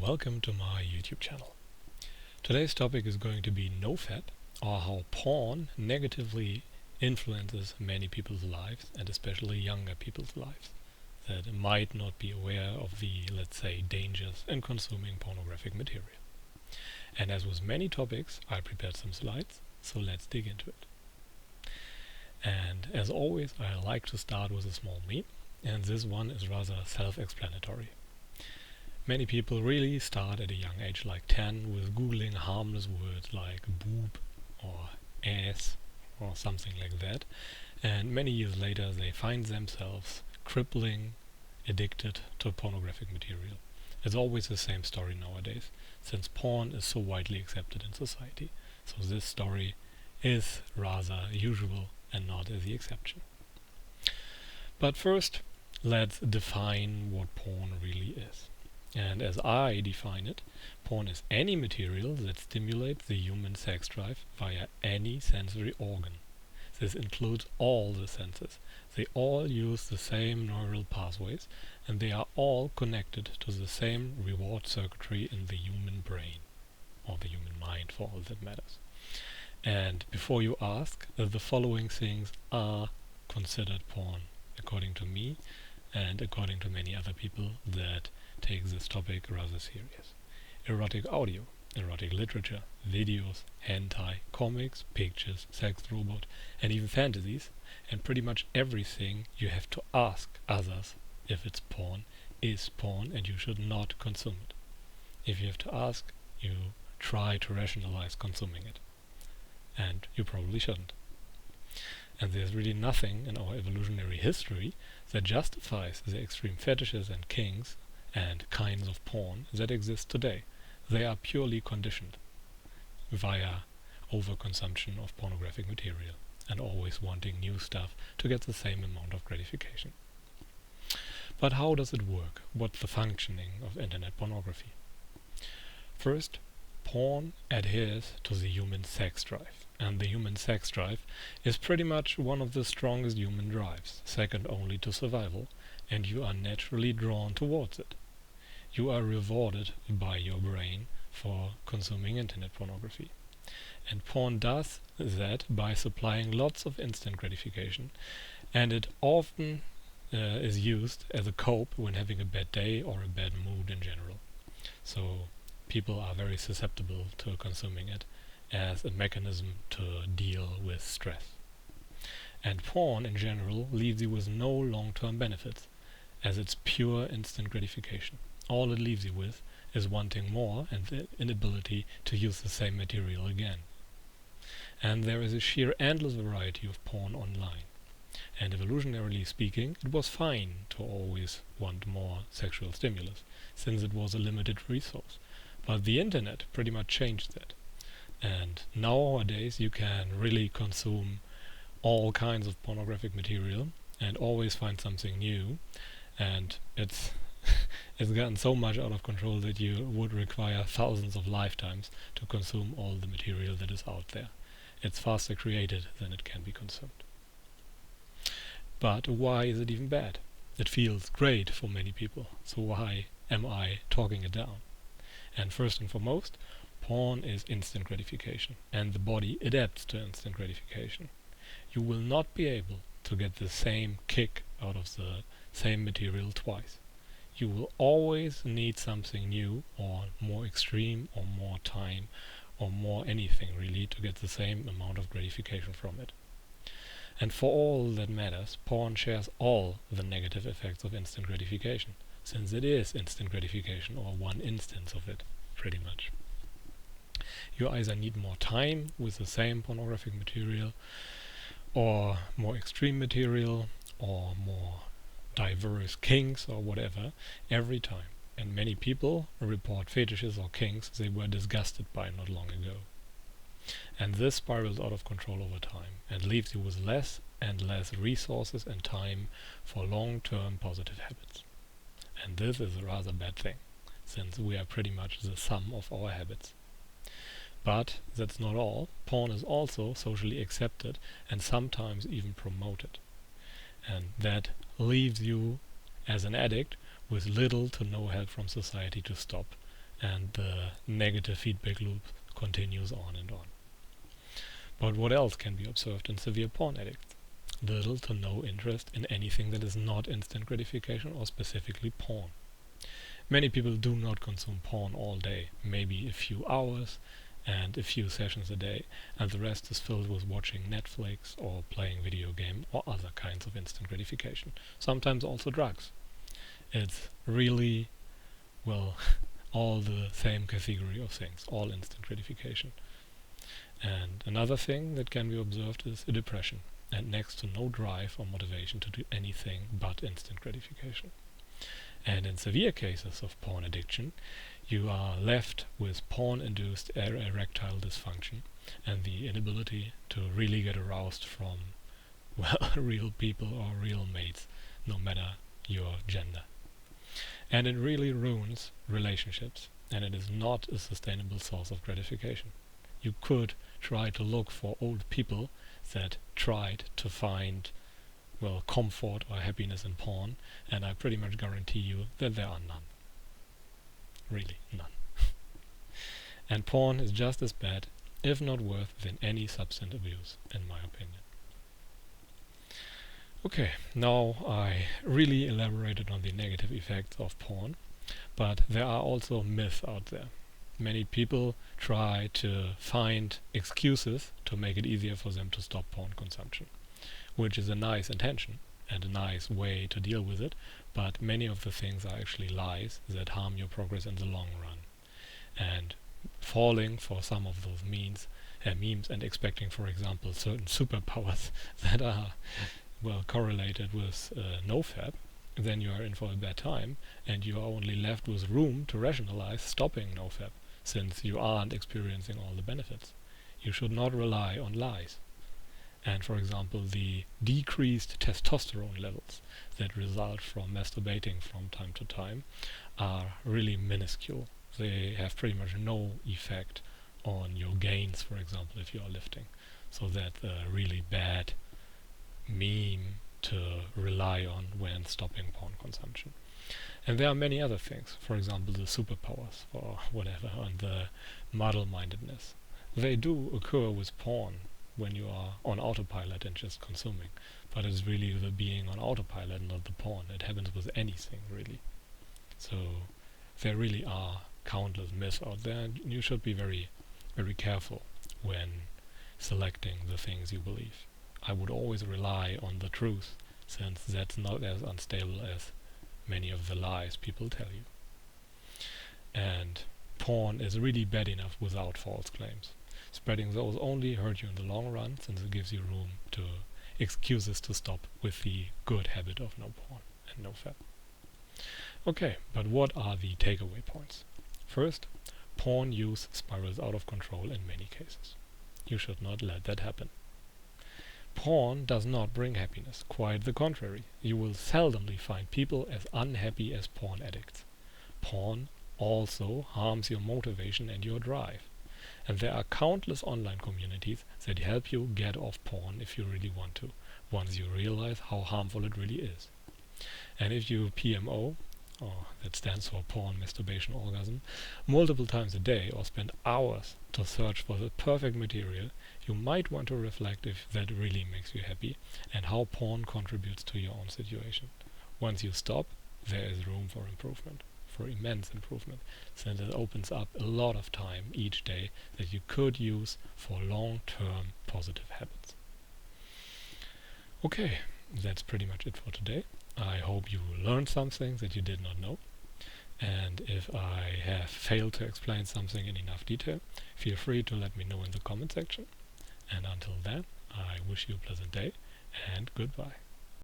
welcome to my YouTube channel. Today's topic is going to be Nofap, or how porn negatively influences many people's lives, and especially younger people's lives, that might not be aware of the, let's say, dangers in consuming pornographic material. And as with many topics, I prepared some slides, so let's dig into it. And as always, I like to start with a small meme, and this one is rather self-explanatory. Many people really start at a young age, like 10, with googling harmless words like boob or ass or something like that, and many years later they find themselves crippling addicted to pornographic material. It's always the same story nowadays, since porn is so widely accepted in society. So this story is rather usual and not the exception. But first, let's define what porn really is. And as I define it, porn is any material that stimulates the human sex drive via any sensory organ. This includes all the senses. They all use the same neural pathways, and they are all connected to the same reward circuitry in the human brain, or the human mind for all that matters. And before you ask, the following things are considered porn, according to me, and according to many other people that take this topic rather serious. Erotic audio, erotic literature, videos, hentai, comics, pictures, sex robot, and even fantasies, and pretty much everything you have to ask others if it's porn is porn, and you should not consume it. If you have to ask, you try to rationalize consuming it, and you probably shouldn't. And there's really nothing in our evolutionary history that justifies the extreme fetishes and kinks and kinds of porn that exist today. They are purely conditioned via overconsumption of pornographic material and always wanting new stuff to get the same amount of gratification. But how does it work? What's the functioning of internet pornography? First, porn adheres to the human sex drive, and the human sex drive is pretty much one of the strongest human drives, second only to survival, and you are naturally drawn towards it. You are rewarded by your brain for consuming internet pornography. And porn does that by supplying lots of instant gratification, and it often is used as a cope when having a bad day or a bad mood in general. So people are very susceptible to consuming it as a mechanism to deal with stress. And porn in general leaves you with no long-term benefits, as it's pure instant gratification. All it leaves you with is wanting more and the inability to use the same material again. And there is a sheer endless variety of porn online. And evolutionarily speaking, it was fine to always want more sexual stimulus, since it was a limited resource. But the internet pretty much changed that. And nowadays you can really consume all kinds of pornographic material and always find something new, and it's gotten so much out of control that you would require thousands of lifetimes to consume all the material that is out there. It's faster created than it can be consumed. But why is it even bad? It feels great for many people, so why am I talking it down? And first and foremost, porn is instant gratification, and the body adapts to instant gratification. You will not be able to get the same kick out of the same material twice. You will always need something new or more extreme or more time or more anything really to get the same amount of gratification from it. And for all that matters, porn shares all the negative effects of instant gratification, since it is instant gratification or one instance of it, pretty much. You either need more time with the same pornographic material, or more extreme material, or more diverse kinks or whatever every time. And many people report fetishes or kinks they were disgusted by not long ago. And this spirals out of control over time and leaves you with less and less resources and time for long-term positive habits. And this is a rather bad thing, since we are pretty much the sum of our habits. But that's not all. Porn is also socially accepted and sometimes even promoted. And that leaves you, as an addict, with little to no help from society to stop, and the negative feedback loop continues on and on. But what else can be observed in severe porn addicts? Little to no interest in anything that is not instant gratification or specifically porn. Many people do not consume porn all day, maybe a few hours and a few sessions a day, and the rest is filled with watching Netflix or playing video game or other kinds of instant gratification. Sometimes also drugs. It's really, well, all the same category of things, all instant gratification. And another thing that can be observed is a depression, and next to no drive or motivation to do anything but instant gratification. And in severe cases of porn addiction, you are left with porn-induced erectile dysfunction and the inability to really get aroused from, well, real people or real mates, no matter your gender. And it really ruins relationships, and it is not a sustainable source of gratification. You could try to look for old people that tried to find, well, comfort or happiness in porn, and I pretty much guarantee you that there are none. Really, none. And porn is just as bad, if not worse, than any substance abuse, in my opinion. Okay, now I really elaborated on the negative effects of porn, but there are also myths out there. Many people try to find excuses to make it easier for them to stop porn consumption, which is a nice intention and a nice way to deal with it, but many of the things are actually lies that harm your progress in the long run. And falling for some of those memes and expecting, for example, certain superpowers that are, well, correlated with Nofap, then you are in for a bad time, and you are only left with room to rationalize stopping Nofap, since you aren't experiencing all the benefits. You should not rely on lies. And for example, the decreased testosterone levels that result from masturbating from time to time are really minuscule. They have pretty much no effect on your gains, for example, if you are lifting. So that's a really bad meme to rely on when stopping porn consumption. And there are many other things, for example the superpowers or whatever, and the muddle-mindedness. They do occur with porn when you are on autopilot and just consuming, but it's really the being on autopilot, not the porn. It happens with anything, really. So there really are countless myths out there, and you should be very, very careful when selecting the things you believe. I would always rely on the truth, since that's not as unstable as many of the lies people tell you. And porn is really bad enough without false claims. Spreading those only hurt you in the long run, since it gives you room to excuses to stop with the good habit of no porn and no fap. Okay, but what are the takeaway points? First, porn use spirals out of control in many cases. You should not let that happen. Porn does not bring happiness, quite the contrary. You will seldomly find people as unhappy as porn addicts. Porn also harms your motivation and your drive. And there are countless online communities that help you get off porn if you really want to, once you realize how harmful it really is. And if you PMO, that stands for porn masturbation orgasm, multiple times a day or spend hours to search for the perfect material, you might want to reflect if that really makes you happy and how porn contributes to your own situation. Once you stop, there is room for improvement, for immense improvement, since it opens up a lot of time each day that you could use for long-term positive habits. Okay, that's pretty much it for today. I hope you learned something that you did not know. And if I have failed to explain something in enough detail, feel free to let me know in the comment section. And until then, I wish you a pleasant day and goodbye.